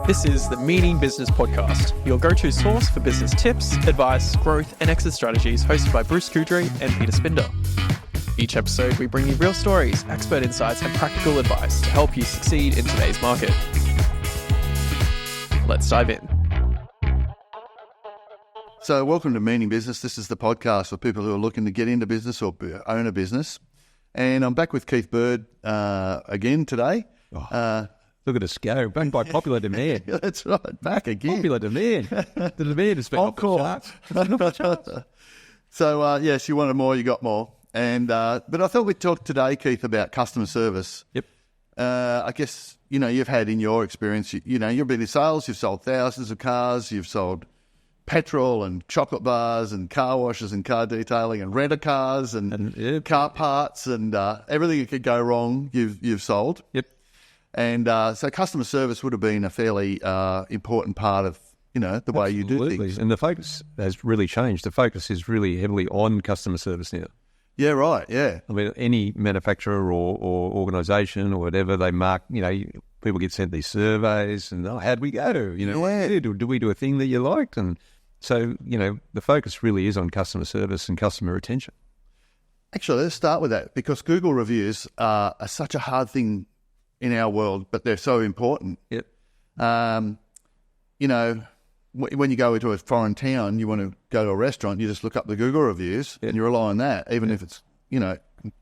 This is the Meaning Business Podcast, your go-to source for business tips, advice, growth, and exit strategies, hosted by Bruce Kudry and Peter Spinder. Each episode, we bring you real stories, expert insights, and practical advice to help you succeed in today's market. Let's dive in. So welcome to Meaning Business. This is the podcast for people who are looking to get into business or own a business. And I'm back with Keith Bird again today. Look at us go, back by popular demand. Yeah, that's right, back again. Popular demand. The demand has been off the charts. So, yes, you wanted more, you got more. And but I thought we'd talk today, Keith, about customer service. Yep. I guess, you've had in your experience, you've been in sales, you've sold thousands of cars, you've sold petrol and chocolate bars and car washes and car detailing and rent cars and car parts and everything that could go wrong, you've sold. Yep. And so customer service would have been a fairly important part of, the way you do things. And the focus has really changed. The focus is really heavily on customer service now. Yeah, right, yeah. I mean, any manufacturer or organisation or whatever, they mark, people get sent these surveys and, how'd we go? Do we do a thing that you liked? And so, the focus really is on customer service and customer retention. Actually, let's start with that because Google reviews are such a hard thing in our world, but they're so important. Yep. When you go into a foreign town, you want to go to a restaurant, you just look up the Google reviews and you rely on that, even if it's,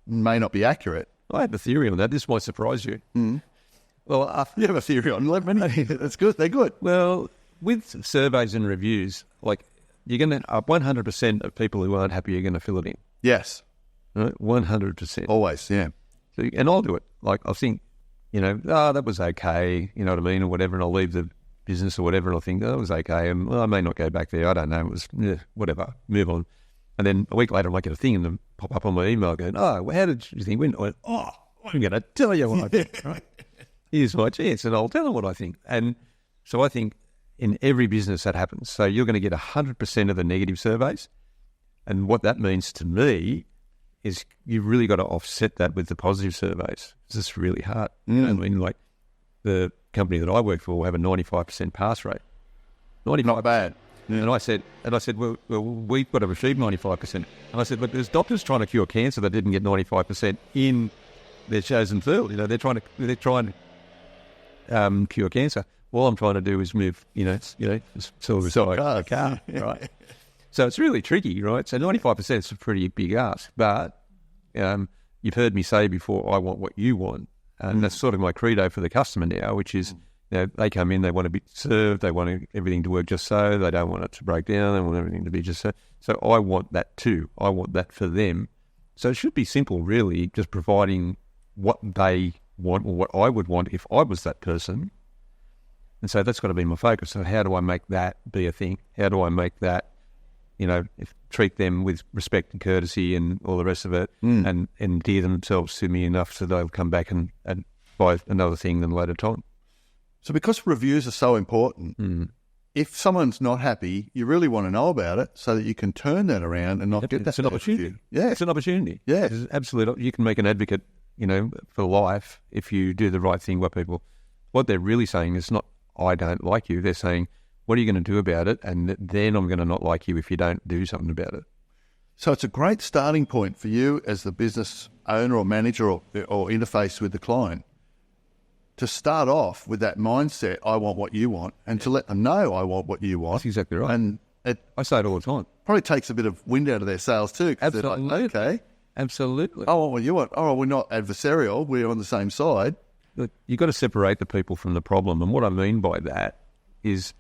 may not be accurate. I have a theory on that. This might surprise you. Mm. Well, you have a theory on it. That's good. They're good. Well, with surveys and reviews, you're going to 100% of people who aren't happy are going to fill it in. Yes. Right? 100%. Always, yeah. So, and I'll do it. I'll think, that was okay, you know what I mean, or whatever, and I'll leave the business or whatever, and I'll think, that was okay, and I may not go back there, I don't know, it was, whatever, move on. And then a week later, I might get a thing and then pop up on my email going, well, how did you think it went? I went, I'm going to tell you what I think, right? Here's my chance, and I'll tell them what I think. And so I think in every business that happens. So you're going to get 100% of the negative surveys, and what that means to me is you've really got to offset that with the positive surveys. It's just really hard. I mean, the company that I work for will have a 95% pass rate. 95%. Not bad. Yeah. And I said, well, we've got to achieve 95%. And I said, look, there's doctors trying to cure cancer that didn't get 95% in their chosen field. They're trying to cure cancer. All I'm trying to do is move, sell a car, right? So it's really tricky, right? So 95% is a pretty big ask, but you've heard me say before, I want what you want. And that's sort of my credo for the customer now, which is, they come in, they want to be served, they want everything to work just so, they don't want it to break down, they want everything to be just so. So I want that too. I want that for them. So it should be simple, really, just providing what they want or what I would want if I was that person. And so that's got to be my focus. So how do I make that be a thing? How do I make that, treat them with respect and courtesy and all the rest of it, and endear themselves to me enough so they'll come back and buy another thing then later time. So because reviews are so important, if someone's not happy, you really want to know about it so that you can turn that around and not get that. It's an opportunity. Yeah. It's an opportunity. Yeah. It's absolutely. You can make an advocate, for life if you do the right thing by people. What they're really saying is not, I don't like you. They're saying, what are you going to do about it? And then I'm going to not like you if you don't do something about it. So it's a great starting point for you as the business owner or manager or interface with the client to start off with that mindset, I want what you want, and to let them know I want what you want. That's exactly right. And I say it all the time. Probably takes a bit of wind out of their sails too. Absolutely. They're like, okay. Absolutely. I want what you want. Oh, we're not adversarial. We're on the same side. Look, you've got to separate the people from the problem. And what I mean by that is,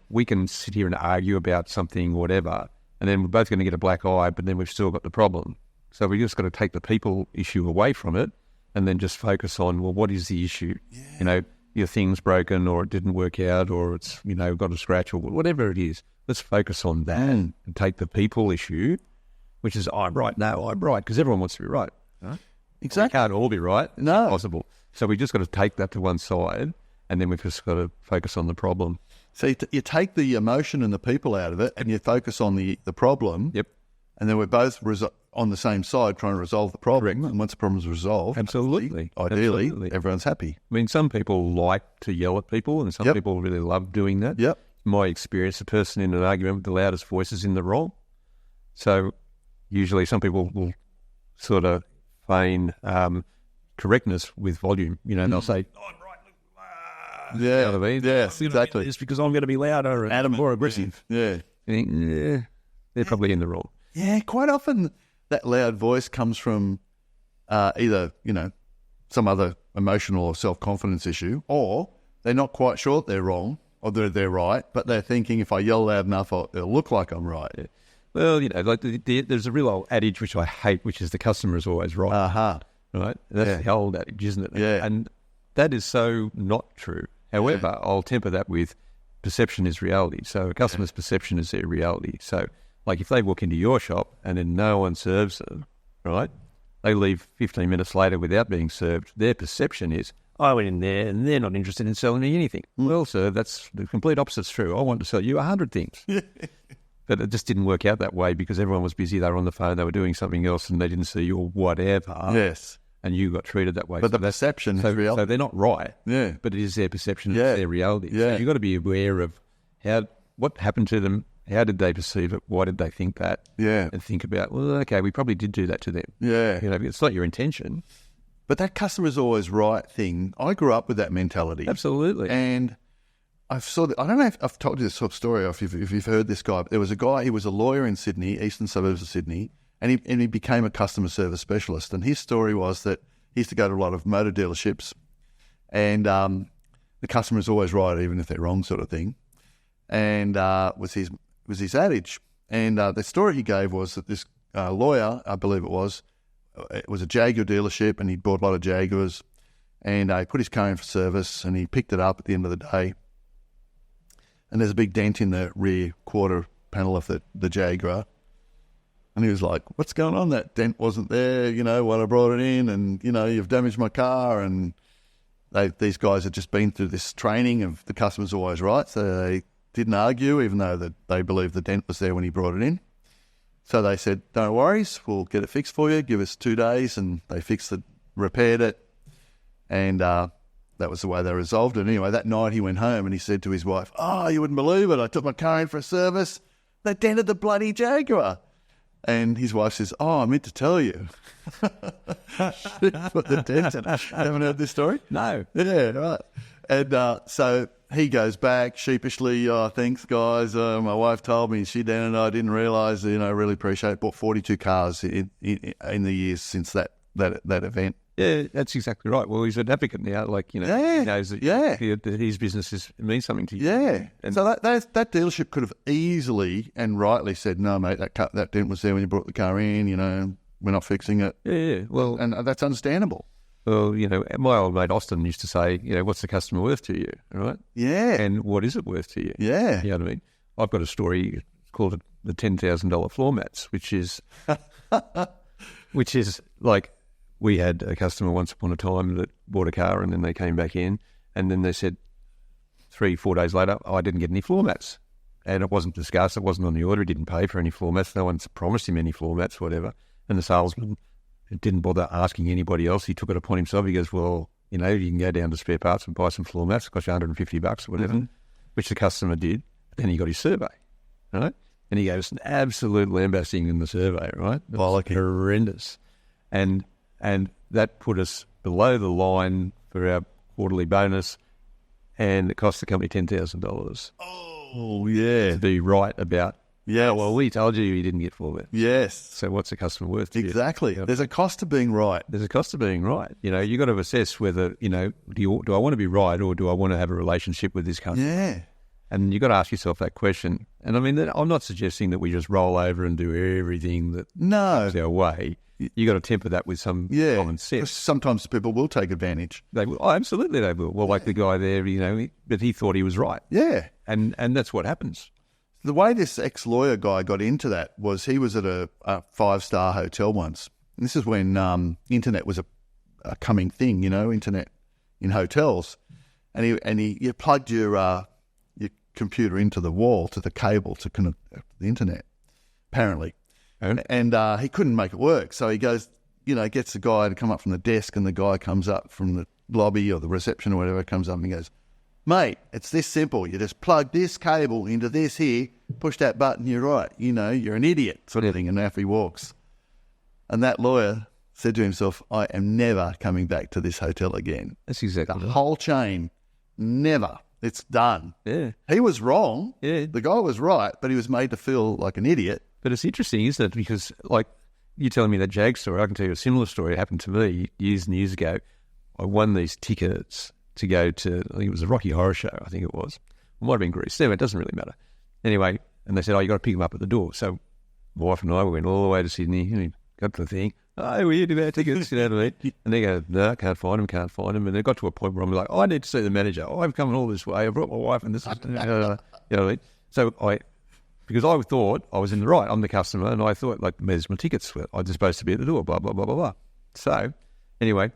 we can sit here and argue about something, whatever, and then we're both going to get a black eye, but then we've still got the problem. So we just got to take the people issue away from it and then just focus on, well, what is the issue? Yeah. Your thing's broken or it didn't work out or it's, got a scratch or whatever it is. Let's focus on that and take the people issue, which is, I'm right, no, I'm right, because everyone wants to be right. Right? Exactly. We can't all be right. It's not possible. So we just got to take that to one side and then we've just got to focus on the problem. So you take the emotion and the people out of it and you focus on the problem. Yep. and then we're both on the same side trying to resolve the problem. Correct. And once the problem's resolved, Absolutely. ideally, Absolutely. everyone's happy. I mean, some people like to yell at people, and some people really love doing that. Yep. My experience, a person in an argument with the loudest voice is in the wrong. So usually some people will sort of feign correctness with volume. You know, they'll say, I'm right, Yeah. you know what I mean? Yes, exactly. It's because I'm going to be louder and Adamant. more aggressive. Yeah. You think, yeah, they're probably in the wrong. Yeah, quite often that loud voice comes from either, some other emotional or self-confidence issue, or they're not quite sure that they're wrong or they're right, but they're thinking if I yell loud enough, it'll look like I'm right. Yeah. Well, like there's a real old adage which I hate, which is the customer is always right. Aha. Right? That's the old adage, isn't it? Yeah. And that is so not true. However, I'll temper that with perception is reality. So a customer's perception is their reality. So, like if they walk into your shop and then no one serves them, right? They leave 15 minutes later without being served. Their perception is, I went in there and they're not interested in selling me anything. Well, sir, that's the complete opposite's true. I want to sell you 100 things. But it just didn't work out that way because everyone was busy. They were on the phone. They were doing something else and they didn't see you or whatever. Yes. And you got treated that way. But the perception is reality. So they're not right. Yeah. But it is their perception. Yeah. It's their reality. Yeah. So you've got to be aware of what happened to them. How did they perceive it? Why did they think that? Yeah. And think about, well, okay, we probably did do that to them. Yeah. You know, it's not your intention. But that customer's always right thing, I grew up with that mentality. Absolutely. And I don't know if I've told you this sort of story or if you've heard this guy, but there was a guy, he was a lawyer in Sydney, eastern suburbs of Sydney, and he became a customer service specialist. And his story was that he used to go to a lot of motor dealerships and the customer is always right, even if they're wrong sort of thing. And was his adage. And the story he gave was that this lawyer, I believe it was a Jaguar dealership and he bought a lot of Jaguars and he put his car in for service and he picked it up at the end of the day. And there's a big dent in the rear quarter panel of the Jaguar. And he was like, what's going on? That dent wasn't there, when I brought it in and, you've damaged my car. And these guys had just been through this training of the customer's always right. So they didn't argue, even though they believed the dent was there when he brought it in. So they said, don't worry, we'll get it fixed for you. Give us 2 days. And they repaired it. And that was the way they resolved it. Anyway, that night he went home and he said to his wife, oh, you wouldn't believe it. I took my car in for a service. They dented the bloody Jaguar. And his wife says, oh, I meant to tell you. Put the dent in. Haven't heard this story? No. Yeah, right. And so he goes back sheepishly, thanks, guys. My wife told me, she did, and I didn't realise, really appreciate it. Bought 42 cars in the years since that event. Yeah, that's exactly right. Well, he's an advocate now, he knows that his business means something to you. Yeah. And so that dealership could have easily and rightly said, no, mate, that dent was there when you brought the car in, we're not fixing it. Yeah, well... And that's understandable. Well, my old mate Austin used to say, what's the customer worth to you, right? Yeah. And what is it worth to you? Yeah. You know what I mean? I've got a story called the $10,000 floor mats, which is like... We had a customer once upon a time that bought a car and then they came back in and then they said 3-4 days later, I didn't get any floor mats. And it wasn't discussed. It wasn't on the order. He didn't pay for any floor mats. No one's promised him any floor mats, whatever. And the salesman didn't bother asking anybody else. He took it upon himself. He goes, well, you can go down to spare parts and buy some floor mats. It costs you $150 or whatever, which the customer did. But then he got his survey, right? And he gave us an absolute lambasting in the survey, right? It was horrendous. And that put us below the line for our quarterly bonus, and it cost the company $10,000. Oh, yeah. To be right about, well, we told you didn't get floor mats. Yes. So what's the customer worth to you? Exactly. There's a cost to being right. There's a cost to being right. You've got to assess whether, do I want to be right or do I want to have a relationship with this customer? Yeah. And you've got to ask yourself that question. And I mean, I'm not suggesting that we just roll over and do everything that comes our way. You got to temper that with some common sense. Sometimes people will take advantage. They will. Oh, absolutely, they will. Well, like the guy there, but he thought he was right. Yeah, and that's what happens. The way this ex-lawyer guy got into that was he was at a 5-star hotel once. And this is when internet was a coming thing, internet in hotels. And you plugged your computer into the wall, to the cable to connect the internet, apparently. And he couldn't make it work. So he goes, gets the guy to come up from the desk, and the guy comes up from the lobby or the reception or whatever, comes up and he goes, mate, it's this simple. You just plug this cable into this here, push that button, you're right. You're an idiot sort of thing. And off he walks. And that lawyer said to himself, I am never coming back to this hotel again. That's exactly the whole chain, never. It's done. Yeah. He was wrong. Yeah. The guy was right, but he was made to feel like an idiot. But it's interesting, isn't it? Because, like, you telling me that Jag story, I can tell you a similar story. It happened to me years and years ago. I won these tickets to go to, I think it was a Rocky Horror Show, I think it was. It might have been Greece. Anyway, it doesn't really matter. Anyway, and they said, you got to pick him up at the door. So my wife and I went all the way to Sydney, and got to the thing. Oh, we had our tickets, you know what I mean? And they go, no, can't find him. And they got to a point where I'm like, I need to see the manager. I've come all this way. I brought my wife, and this is, you know what I mean? So because I thought I was in the right, I'm the customer, and I thought, like, there's my tickets. I'm just supposed to be at the door, blah, blah, blah, blah, blah. So anyway,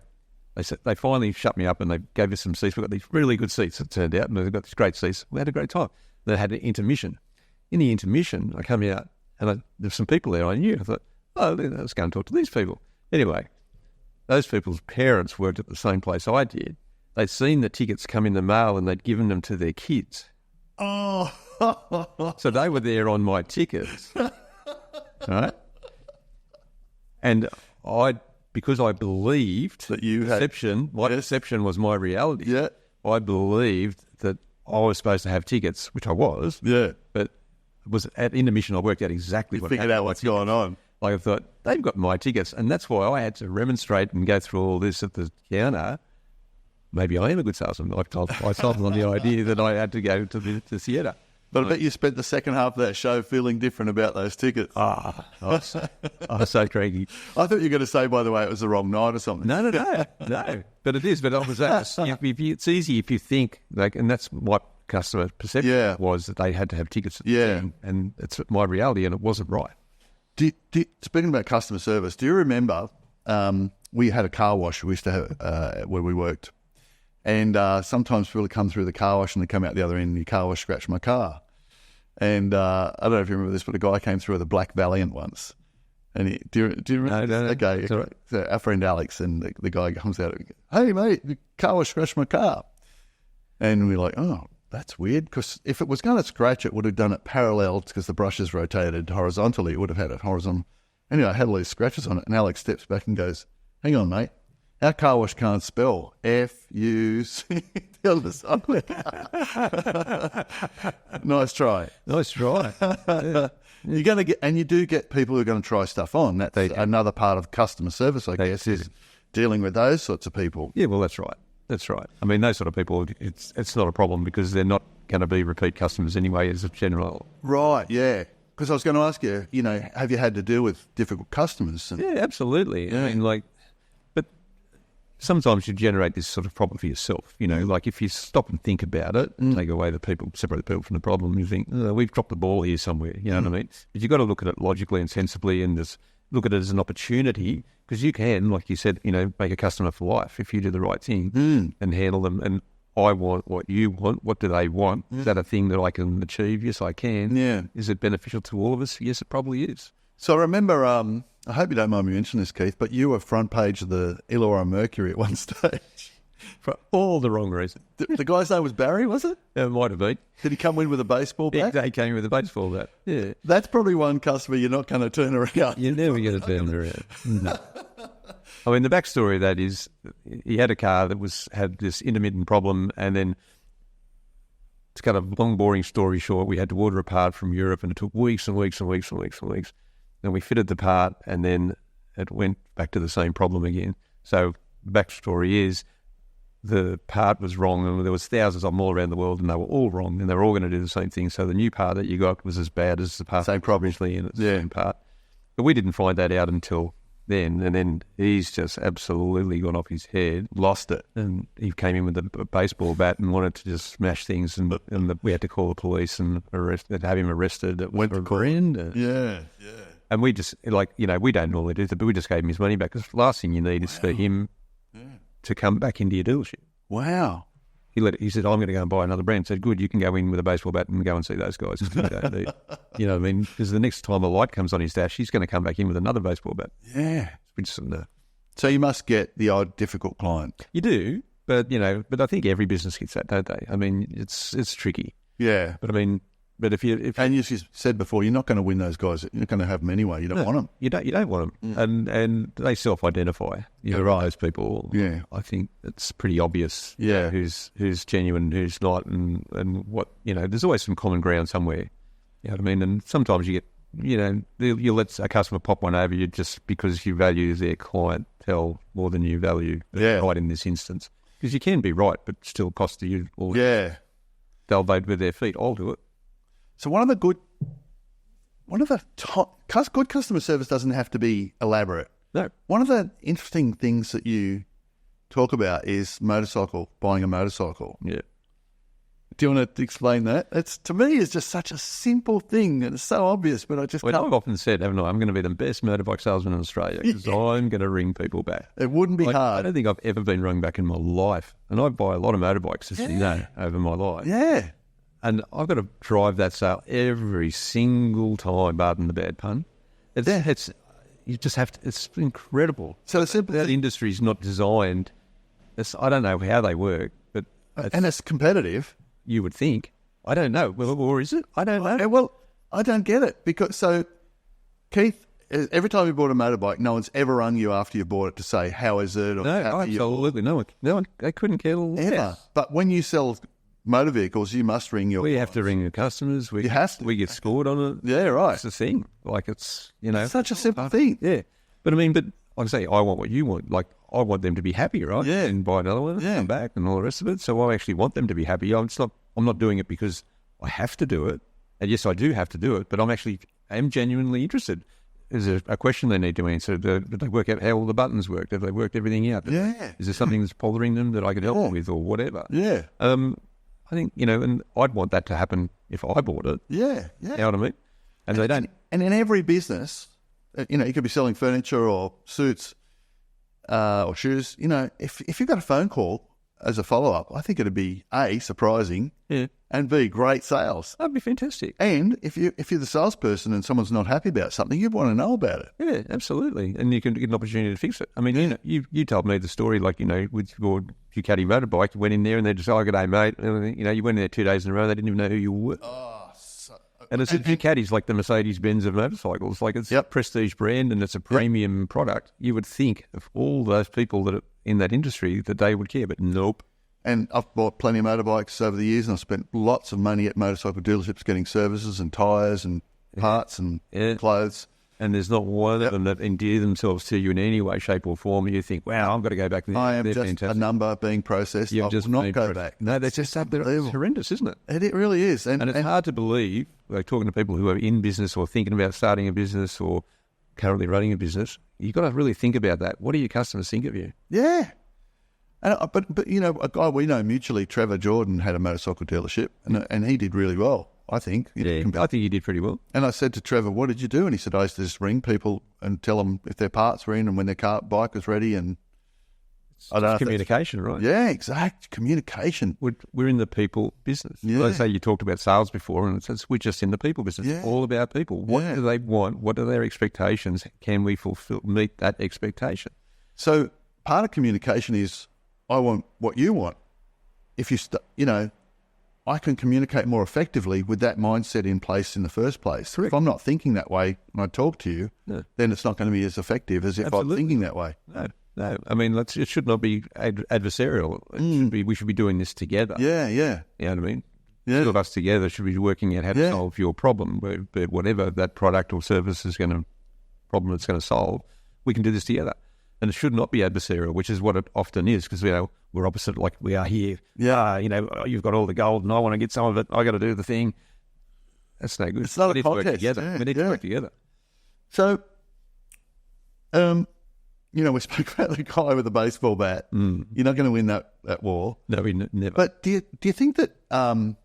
they finally shut me up, and they gave us some seats. We got these really good seats, it turned out, and they got these great seats. We had a great time. They had an intermission. In the intermission, I come out, and there's some people there I knew. I thought, let's go and talk to these people. Anyway, those people's parents worked at the same place I did. They'd seen the tickets come in the mail, and they'd given them to their kids. Oh. So they were there on my tickets. Right? And because I believed that you perception, my perception was my reality. Yeah. I believed that I was supposed to have tickets, which I was. Yeah. But it was at intermission, I worked out exactly what figured out what's going on. Like, I thought, they've got my tickets, and that's why I had to remonstrate and go through all this at the counter. Maybe I am a good salesman. I sold them on the idea that I had to go to the theatre. But I bet you spent the second half of that show feeling different about those tickets. I was so cranky. I thought you were going to say, by the way, it was the wrong night or something. No. But it is. But I was it's easy if you think, like, and that's what customer perception was, that they had to have tickets at the thing, and it's my reality, and it wasn't right. Speaking about customer service, do you remember we had a car wash we used to have where we worked? And sometimes people come through the car wash and they come out the other end and the car wash scratched my car. And I don't know if you remember this, but a guy came through with a black Valiant once. And do you remember? No. Okay. Right. So our friend Alex, and the guy comes out and goes, hey, mate, the car wash scratched my car. And we're like, oh, that's weird. Because if it was going to scratch, it would have done it parallel, because the brushes rotated horizontally. It would have had it horizontal. Anyway, I had all these scratches on it. And Alex steps back and goes, hang on, mate. Our car wash can't spell F-U-C. Nice try. Nice try. Yeah. You're going to get, and you do get people who are going to try stuff on. That's another part of customer service, I guess, is dealing with those sorts of people. Yeah, well, that's right. That's right. I mean, those sort of people, it's not a problem, because they're not going to be repeat customers anyway, as a general. Right, yeah. Because I was going to ask you, have you had to deal with difficult customers? Yeah, absolutely. Yeah. I mean, but sometimes you generate this sort of problem for yourself. Like, if you stop and think about it, take away separate the people from the problem, you think, we've dropped the ball here somewhere. You know what I mean? But you've got to look at it logically and sensibly, and just look at it as an opportunity, because you can, like you said, make a customer for life if you do the right thing and handle them. And I want what you want. What do they want? Is that a thing that I can achieve? Yes, I can. Yeah. Is it beneficial to all of us? Yes, it probably is. So I remember, I hope you don't mind me mentioning this, Keith, but you were front page of the Illawarra Mercury at one stage. For all the wrong reasons. The guy's name was Barry, was it? It might have been. Did he come in with a baseball bat? He came in with a baseball bat, yeah. That's probably one customer you're not going to turn around. You're never going to turn around. No. I mean, the backstory of that is he had a car that had this intermittent problem, and then, to cut a long, boring story short, we had to order a part from Europe, and it took weeks and weeks and weeks and weeks and weeks. And we fitted the part, and then it went back to the same problem again. So the backstory is the part was wrong, and there was thousands of them all around the world, and they were all wrong, and they were all going to do the same thing. So the new part that you got was as bad as the part same problem, and it's the same part. But we didn't find that out until then, and then he's just absolutely gone off his head, lost it, and he came in with a baseball bat and wanted to just smash things, and we had to call the police and have him arrested. It went to court. Yeah. And we just, we don't normally do that, but we just gave him his money back, because the last thing you need is for him to come back into your dealership. Wow. He said, I'm going to go and buy another brand. I said, good, you can go in with a baseball bat and go and see those guys. You know what I mean? Because the next time a light comes on his dash, he's going to come back in with another baseball bat. Yeah. Which, So you must get the odd difficult client. you do, but I think every business gets that, don't they? I mean, it's tricky. Yeah. But I mean, if And you said before, you're not going to win those guys. You're not going to have them anyway. You don't want them. You don't want them, and they self-identify. Yeah, right. Those people. Yeah. I think it's pretty obvious. Yeah. Who's genuine, who's not, and what There's always some common ground somewhere. You know what I mean? And sometimes you get, you let a customer pop one over you just because you value their clientele more than you value right in this instance. Because you can be right, but still cost you. Or they'll vote with their feet. I'll do it. So good customer service doesn't have to be elaborate. No. One of the interesting things that you talk about is buying a motorcycle. Yeah. Do you want to explain that? To me, it's just such a simple thing and it's so obvious, but I just can't. I've often said, haven't I, I'm going to be the best motorbike salesman in Australia because I'm going to ring people back. It wouldn't be hard. I don't think I've ever been rung back in my life. And I buy a lot of motorbikes, as you know, over my life. Yeah. And I've got to drive that sale every single time, pardon the bad pun. You just have to, it's incredible. So the simple that industry's not designed, I don't know how they work, but... And it's competitive. You would think. I don't know. Or is it? I don't know. Well, I don't get it. Keith, every time you bought a motorbike, no one's ever rung you after you bought it to say, how is it? Or no, absolutely no one. They couldn't care less. Ever. But when you sell motor vehicles, you must ring your have to ring the customers. You have to. We get scored on it. Yeah, right. It's the thing. Like it's, It's such a simple thing. Yeah. But I mean, like I say, I want what you want. Like I want them to be happy, right? Yeah. And buy another one, come back and all the rest of it. So I actually want them to be happy. I'm not doing it because I have to do it. And yes, I do have to do it, but I am genuinely interested. Is there a question they need to answer? Did they work out how all the buttons worked? Have they worked everything out? Is there something that's bothering them that I could help them with or whatever? Yeah. I think, and I'd want that to happen if I bought it. Yeah. You know what I mean? And they don't. And in every business, you could be selling furniture or suits or shoes. If you've got a phone call as a follow-up, I think it'd be A, surprising, and B, great sales. That'd be fantastic. And if you're the salesperson and someone's not happy about something, you'd want to know about it. Yeah, absolutely. And you can get an opportunity to fix it. I mean, you told me the story, like, with your Ducati motorbike, you went in there and they just, oh, good day, mate. And, you went in there 2 days in a row, they didn't even know who you were. And it's Ducati's like the Mercedes-Benz of motorcycles. Like it's a prestige brand and it's a premium product. You would think of all those people that are in that industry that they would care, but nope. And I've bought plenty of motorbikes over the years and I've spent lots of money at motorcycle dealerships getting services and tyres and parts and clothes. And there's not one of them that endear themselves to you in any way, shape or form. You think, wow, I've got to go back there. I am They're just fantastic. a number being processed. I will not go back. No, that's just it's horrendous, isn't it? It really is. And it's hard to believe, like talking to people who are in business or thinking about starting a business or currently running a business, you've got to really think about that. What do your customers think of you? Yeah. But a guy we know mutually, Trevor Jordan, had a motorcycle dealership and he did really well, I think. I think he did pretty well. And I said to Trevor, what did you do? And he said, I used to just ring people and tell them if their parts were in and when their bike was ready. And I don't know. Communication, right? Yeah, exact. Communication. We're in the people business. Yeah. Like I say, you talked about sales before, and we're just in the people business. Yeah. All about people. What do they want? What are their expectations? Can we meet that expectation? So part of communication is, I want what you want. If I can communicate more effectively with that mindset in place in the first place. Correct. If I'm not thinking that way when I talk to you, then it's not going to be as effective as if I'm thinking that way. No. I mean, it should not be adversarial. We should be doing this together. Yeah. You know what I mean? Yeah. Two of us together should be working out how to solve your problem, but whatever that product or service problem it's going to solve, we can do this together. And it should not be adversarial, which is what it often is, because we're opposite, like we are here. Yeah, you've got all the gold, and I want to get some of it. I got to do the thing. That's no good. It's not a contest. Work together. We need to work together. So, we spoke about the guy with the baseball bat. You're not going to win that war. No, we never. But do you think that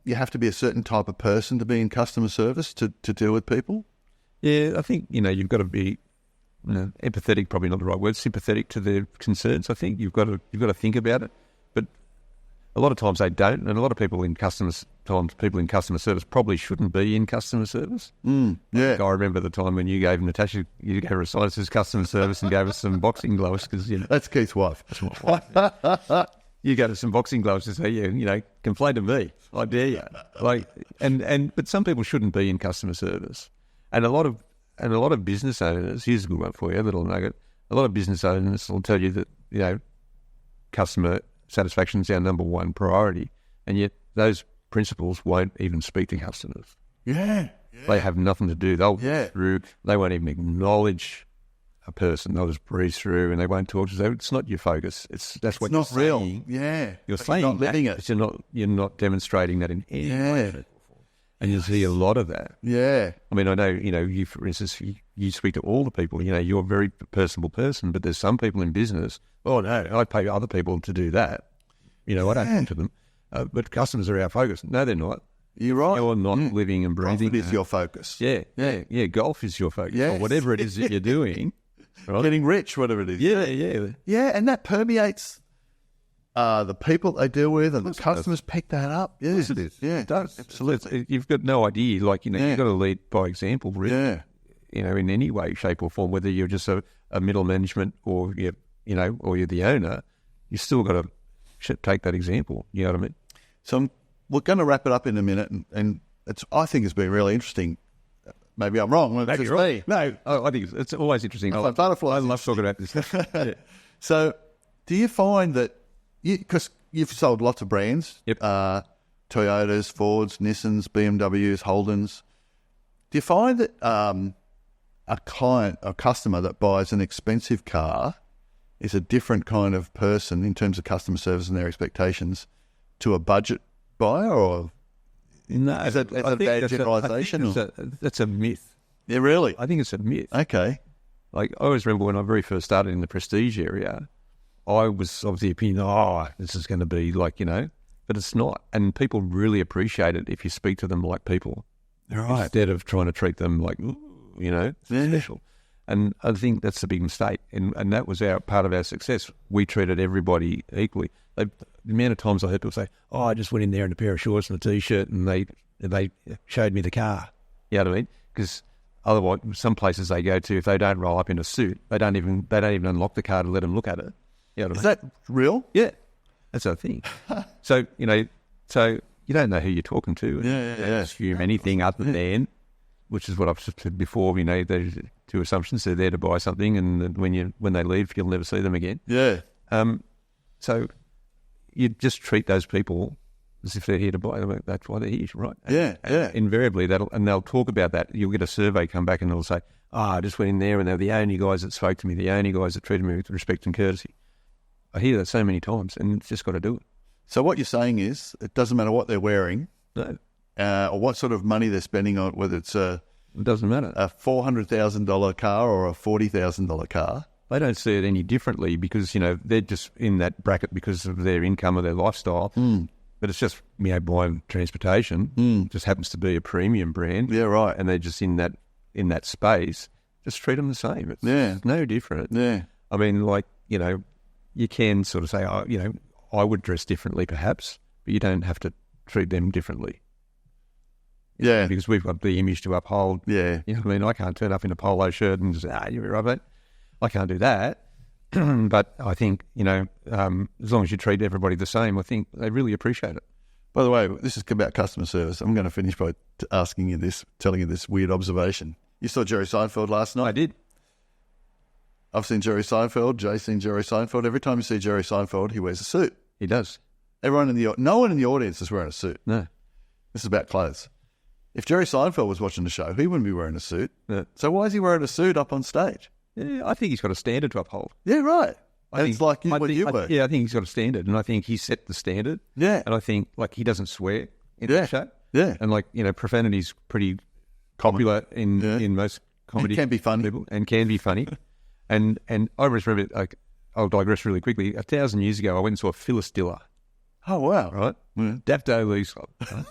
you have to be a certain type of person to be in customer service to deal with people? Yeah, I think you've got to be. Empathetic, probably not the right word. Sympathetic to their concerns. I think you've got to think about it. But A lot of times they don't, and a lot of people in customer service probably shouldn't be in customer service. Yeah. I remember the time when you gave Natasha, you gave her a sign that says customer service and gave us some boxing gloves because That's Keith's wife. you gave us some boxing gloves to say, complain to me. I dare you. But some people shouldn't be in customer service, and a lot of business owners. Here's a good one for you, a little nugget. A lot of business owners will tell you that customer satisfaction is our number one priority, and yet those principals won't even speak to customers. Yeah. They have nothing to do. They'll Yeah. through. They won't even acknowledge a person. They'll just breeze through, and they won't talk to them. It's not your focus. That's what It's not you're real. saying. Yeah. You're But saying not living that, it. but you're not demonstrating that in any way. Yeah. And you see a lot of that. Yeah. I mean, I know, you, for instance, you speak to all the people, you're a very personable person, but there's some people in business, oh, no, I pay other people to do that. I don't talk to them. But customers are our focus. No, they're not. You're right. You're not living and breathing. Profit is your focus. Yeah. Golf is your focus. Yes. Or whatever it is that you're doing. Right? Getting rich, whatever it is. Yeah. Yeah, and that permeates the people they deal with, and the customers pick that up. Yeah, Yes, it is. Yeah, It does. absolutely. You've got no idea. You've got to lead by example, really. Yeah. In any way, shape, or form, whether you're just a middle management or or you're the owner, you still got to take that example. You know what I mean? So we're going to wrap it up in a minute, and I think it's been really interesting. Maybe I'm wrong. It's Maybe just you're right. me. No, I think it's always interesting. I like butterflies. I love talking about this. Yeah. So, do you find that because you've sold lots of brands, Yep. Toyotas, Fords, Nissans, BMWs, Holdens, do you find that a client, a customer that buys an expensive car is a different kind of person in terms of customer service and their expectations to a budget buyer, or No, is that a bad generalisation? That's a myth. Yeah, really? I think it's a myth. Okay. I always remember when I very first started in the prestige area, I was of the opinion, this is going to be but it's not. And people really appreciate it if you speak to them like people. Right. Instead of trying to treat them like, special. And I think that's a big mistake. And that was part of our success. We treated everybody equally. The amount of times I heard people say, I just went in there in a pair of shorts and a T-shirt and they showed me the car. You know what I mean? Because otherwise, some places they go to, if they don't roll up in a suit, they don't even unlock the car to let them look at it. You know what I mean? Is that real? Yeah. That's our thing. So you don't know who you're talking to. Yeah. Assume anything other than, which is what I've said before, there's two assumptions. They're there to buy something, and when they leave, you'll never see them again. Yeah. So you just treat those people as if they're here to buy them. That's why they're here, right? Yeah. Invariably, they'll talk about that. You'll get a survey come back and they'll say, I just went in there and they're the only guys that spoke to me, the only guys that treated me with respect and courtesy. I hear that so many times, and it's just got to do it. So what you're saying is, it doesn't matter what they're wearing, No, or what sort of money they're spending on, whether it's a it doesn't matter. $400,000 car or a $40,000 car. They don't see it any differently because, they're just in that bracket because of their income or their lifestyle. But it's just, buying transportation. Just happens to be a premium brand. Yeah, right. And they're just in that space. Just treat them the same. It's no different. Yeah. I mean, you can sort of say, I would dress differently perhaps, but you don't have to treat them differently. Yeah. Because we've got the image to uphold. Yeah. You know what I mean? I can't turn up in a polo shirt and just, you're right, mate. I can't do that. But I think, as long as you treat everybody the same, I think they really appreciate it. By the way, this is about customer service. I'm going to finish by telling you this weird observation. You saw Jerry Seinfeld last night? I did. I've seen Jerry Seinfeld. Jay's seen Jerry Seinfeld. Every time you see Jerry Seinfeld, he wears a suit. He does. No one in the audience is wearing a suit. No. This is about clothes. If Jerry Seinfeld was watching the show, he wouldn't be wearing a suit. No. So why is he wearing a suit up on stage? Yeah, I think he's got a standard to uphold. Yeah, right. I It's like what you were. Yeah, I think he's got a standard, and I think he set the standard. Yeah. And I think, he doesn't swear in Yeah. the show. Yeah. And, profanity's pretty popular in most comedy. And can be funny. People, and can be funny. and I always remember, I'll digress really quickly. 1,000 years ago, I went and saw Phyllis Diller, Oh, wow. right? Yeah. Dapto Lee's right?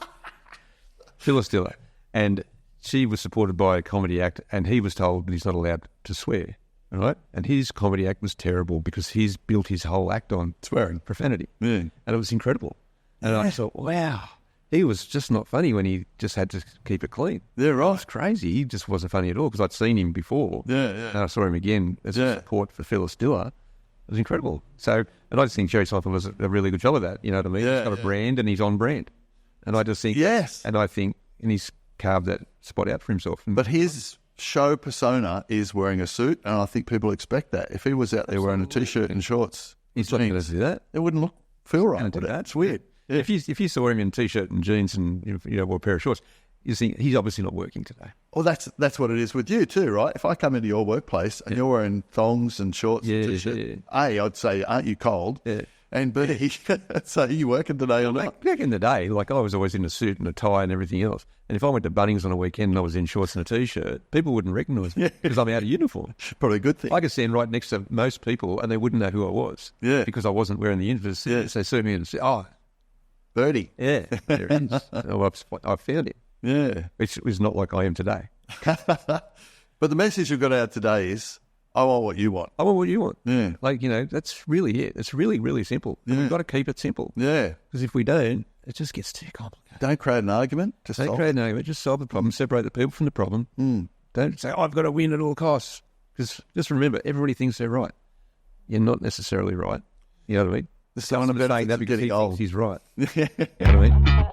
Phyllis Diller. And she was supported by a comedy act, and he was told that he's not allowed to swear, right? And his comedy act was terrible because he's built his whole act on Swearing. profanity. Yeah. And it was incredible. And I thought, wow, he was just not funny when he just had to keep it clean. Yeah, right. It's crazy. He just wasn't funny at all because I'd seen him before. Yeah. And I saw him again as a support for Phyllis Dewar. It was incredible. So, and I just think Jerry Seinfeld was a really good job of that. You know what I mean? Yeah, he's got a brand and he's on brand. And I just think, and I think, and he's carved that spot out for himself. But his show persona is wearing a suit, and I think people expect that. If he was out there wearing a T-shirt and shorts, he's not going to do that. It wouldn't feel right. Would it? It's weird. Yeah. If you saw him in a T-shirt and jeans and wore a pair of shorts, you think he's obviously not working today. Well, that's what it is with you too, right? If I come into your workplace and you're wearing thongs and shorts and T-shirt, A, I'd say, aren't you cold? Yeah. And B, so are you working today or not? Back in the day, like I was always in a suit and a tie and everything else. And if I went to Bunnings on a weekend and I was in shorts and a T-shirt, people wouldn't recognise me because I'm out of uniform. Probably a good thing. I could stand right next to most people and they wouldn't know who I was. Yeah. Because I wasn't wearing the uniform. Yeah. So they see me and say, oh, Birdie. Yeah, there it is. I found it. Yeah. Which is not like I am today. But the message you've got out today is, I want what you want. I want what you want. Yeah. Like, that's really it. It's really, really simple. Yeah. We've got to keep it simple. Yeah. Because if we don't, it just gets too complicated. Don't create an argument. Don't create an argument. Just solve the problem. Separate the people from the problem. Don't say, I've got to win at all costs. Because just remember, everybody thinks they're right. You're not necessarily right. You know what I mean? There's someone saying that because he thinks he's right. Yeah. You know what I mean?